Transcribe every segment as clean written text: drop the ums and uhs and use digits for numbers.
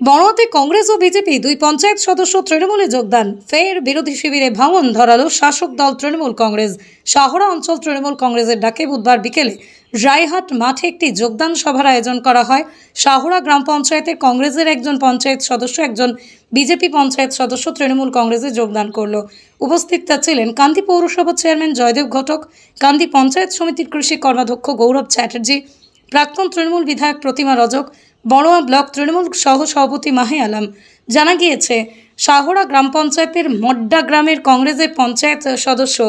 বড়োয়াতে কংগ্রেস ও BJP দুই পঞ্চায়েত সদস্য তৃণমূলে যোগদান। ফের বিরোধী শিবিরে ভাঙন ধরালো শাসক দল তৃণমূল কংগ্রেস। শাহরা অঞ্চল তৃণমূল কংগ্রেসের ডাকে বুধবার বিকেলে রায়হাট মাঠে একটি যোগদান সভার আয়োজন করা হয়। শাহরা গ্রাম পঞ্চায়েতের কংগ্রেসের একজন পঞ্চায়েত সদস্য, একজন বিজেপি পঞ্চায়েত সদস্য তৃণমূল কংগ্রেসে যোগদান করল। উপস্থিত ছিলেন কান্দি পৌরসভার চেয়ারম্যান জয়দেব ঘটক, কান্দি পঞ্চায়েত সমিতির কৃষি কর্মাধ্যক্ষ গৌরব চ্যাটার্জি, প্রাক্তন তৃণমূল বিধায়ক প্রতিমা রজক, বড়োয়া ব্লক তৃণমূল সহ সভাপতি মাহে আলম। জানা গিয়েছে, শাহরা গ্রাম পঞ্চায়েতের মড্ডা গ্রামের কংগ্রেসের পঞ্চায়েত সদস্য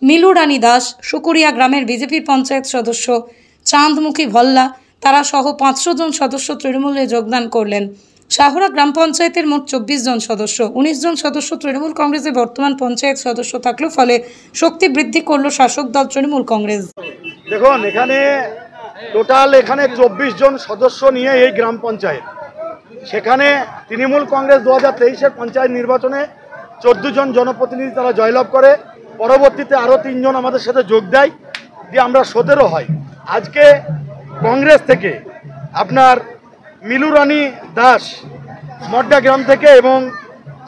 মিলু রানী দাস, সুকুরিয়া গ্রামের বিজেপির পঞ্চায়েত সদস্য চাঁদমুখী ভল্লা, তারা সহ 500 জন সদস্য তৃণমূলে যোগদান করলেন। শাহরা গ্রাম পঞ্চায়েতের মোট 24 জন সদস্য, 19 জন সদস্য তৃণমূল কংগ্রেসের বর্তমান পঞ্চায়েত সদস্য থাকলেও ফলে শক্তি বৃদ্ধি করল শাসক দল তৃণমূল কংগ্রেস। দেখুন, এখানে টোটাল 24 জন সদস্য নিয়ে এই গ্রাম পঞ্চায়েত। সেখানে তৃণমূল কংগ্রেস 2023-এর পঞ্চায়েত নির্বাচনে 14 জন জনপ্রতিনিধি তারা জয়লাভ করে। পরবর্তীতে আরও 3 জন আমাদের সাথে যোগ দেয়, দিয়ে আমরা 17 হয়। আজকে কংগ্রেস থেকে আপনার মিলু রানী দাস মড্ডা গ্রাম থেকে এবং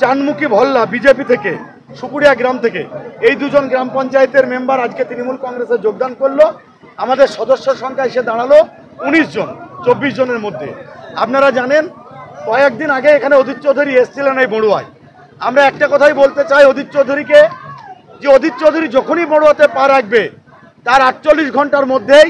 চাঁদমুখী ভল্লা বিজেপি থেকে সুকুরিয়া গ্রাম থেকে এই 2 জন গ্রাম পঞ্চায়েতের মেম্বার আজকে তৃণমূল কংগ্রেসে যোগদান করলো। আমাদের সদস্য সংখ্যা এসে দাঁড়ালো 19 জন 24 জনের মধ্যে। আপনারা জানেন, কয়েকদিন আগে এখানে অধীর চৌধুরী এসেছিলেন এই বড়ুয়ায়। আমরা একটা কথাই বলতে চাই অধীর চৌধুরীকে, যে অধীর চৌধুরী যখনই বড়ুয়াতে পা রাখবে তার 48 ঘন্টার মধ্যেই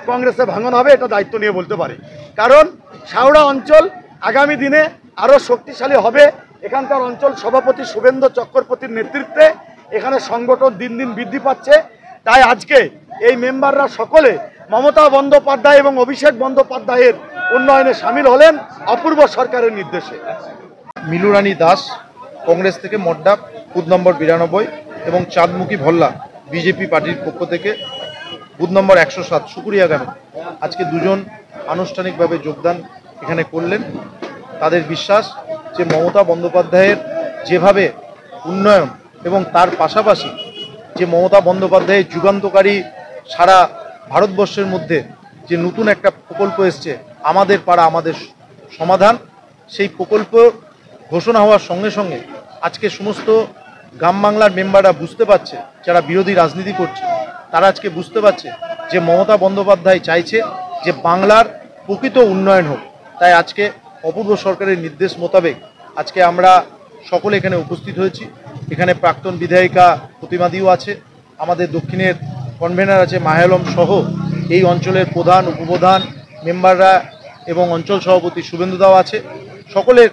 কংগ্রেসে ভাঙন হবে, এটা দায়িত্ব নিয়ে বলতে পারি। কারণ শাহরা অঞ্চল আগামী দিনে আরও শক্তিশালী হবে। এখানকার অঞ্চল সভাপতি শুভেন্দু চক্রবর্তীর নেতৃত্বে এখানে সংগঠন দিন দিন বৃদ্ধি পাচ্ছে। তাই আজকে এই মেম্বাররা সকলে মমতা বন্দ্যোপাধ্যায় এবং অভিষেক বন্দ্যোপাধ্যায়ের উন্নয়নে সামিল হলেন অপূর্ব সরকারের নির্দেশে। মিলু রানী দাস কংগ্রেস থেকে মড্ডা বুথ নম্বর 92 এবং চাঁদমুখী ভল্লা বিজেপি পার্টির পক্ষ থেকে বুথ নম্বর 107 সুকুরিয়া গ্রামে আজকে 2 জন আনুষ্ঠানিকভাবে যোগদান এখানে করলেন। তাদের বিশ্বাস যে মমতা বন্দ্যোপাধ্যায়ের যেভাবে উন্নয়ন এবং তার পাশাপাশি যে মমতা বন্দ্যোপাধ্যায়ের যুগান্তকারী সারা ভারতবর্ষের মধ্যে যে নতুন একটা প্রকল্প এসছে, আমাদের পাড়া আমাদের সমাধান, সেই প্রকল্প ঘোষণা হওয়ার সঙ্গে সঙ্গে আজকে সমস্ত গ্রাম বাংলার মেম্বাররা বুঝতে পারছে, যারা বিরোধী রাজনীতি করছে তারা আজকে বুঝতে পারছে যে মমতা বন্দ্যোপাধ্যায় চাইছে যে বাংলার প্রকৃত উন্নয়ন হোক। তাই আজকে অপূর্ব সরকারের নির্দেশ মোতাবেক আজকে আমরা সকলে এখানে উপস্থিত হয়েছি। এখানে প্রাক্তন বিধায়িকা প্রতিমাদিও আছে, আমাদের দক্ষিণের কনভেনার আছে মাহে আলম সহ এই অঞ্চলের প্রধান উপপ্রধান মেম্বাররা এবং অঞ্চল সভাপতি শুভেন্দুদাও আছে। সকলের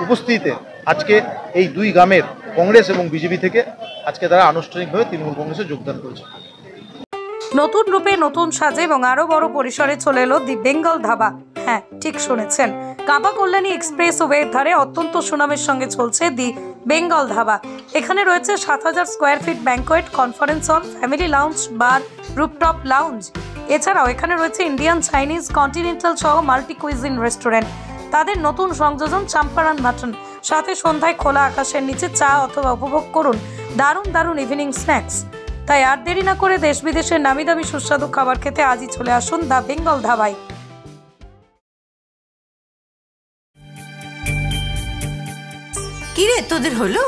উপস্থিতিতে আজকে এই 2 গ্রামের কংগ্রেস এবং বিজেপি থেকে আজকে তারা আনুষ্ঠানিকভাবে তৃণমূল কংগ্রেসে যোগদান করেছে। নতুন রূপে, নতুন সাজে এবং আরো বড় পরিসরে চলে এলো দি বেঙ্গল ধাবা। হ্যাঁ, ঠিক শুনেছেন, কাঁপা কল্যাণী এক্সপ্রেস ওয়ের ধারে অত্যন্ত সুনামের সঙ্গে চলছে দি বেঙ্গল ধাবা। এখানে রয়েছে 7000 square feet banquet, conference hall, family lounge, bar, rooftop lounge. এছাড়াও এখানে রয়েছে ইন্ডিয়ান, চাইনিজ, কন্টিনেন্টাল সহ মাল্টি কুইজিন রেস্টুরেন্ট। তাদের নতুন সংযোজন চাম্পারান মাটন, সাথে সন্ধ্যায় খোলা আকাশের নিচে চা অথবা উপভোগ করুন দারুণ দারুণ ইভিনিং স্ন্যাক্স। তাই আর দেরি না করে দেশ বিদেশের নামি দামি সুস্বাদু খাবার খেতে আজই চলে আসুন দ্য বেঙ্গল ধাবায়। কি রে, তোদের হলো?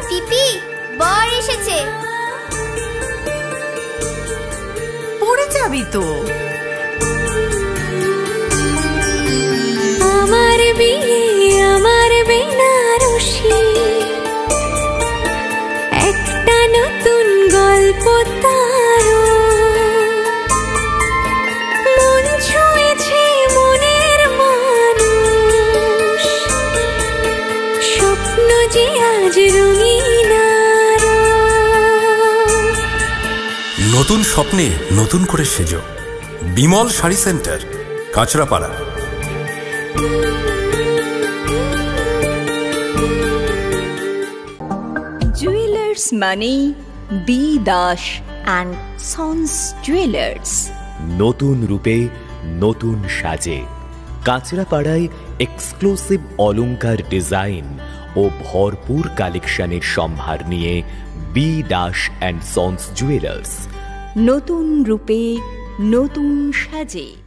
পিপি, বর এসেছে। পড়ে যাবি তো। আমার বিয়ে, আমার বেনারসি, একটা নতুন গল্প তার, মন ছুঁয়েছে মনের মানুষ, স্বপ্ন যে আজ রঙিন। নতুন স্বপ্নে নতুন করে সেজো, বিমল শাড়ি সেন্টার, কাঁচরাপাড়া। জুয়েলার্স মানে B Das and sons jewellers. নতুন রূপে, নতুন সাজে, কাঁচরাপাড়ায় এক্সক্লুসিভ অলংকার ডিজাইন ও ভরপুর কালেকশনের সম্ভার নিয়ে B Das and sons jewellers. নতুন রূপে নতুন সাজে।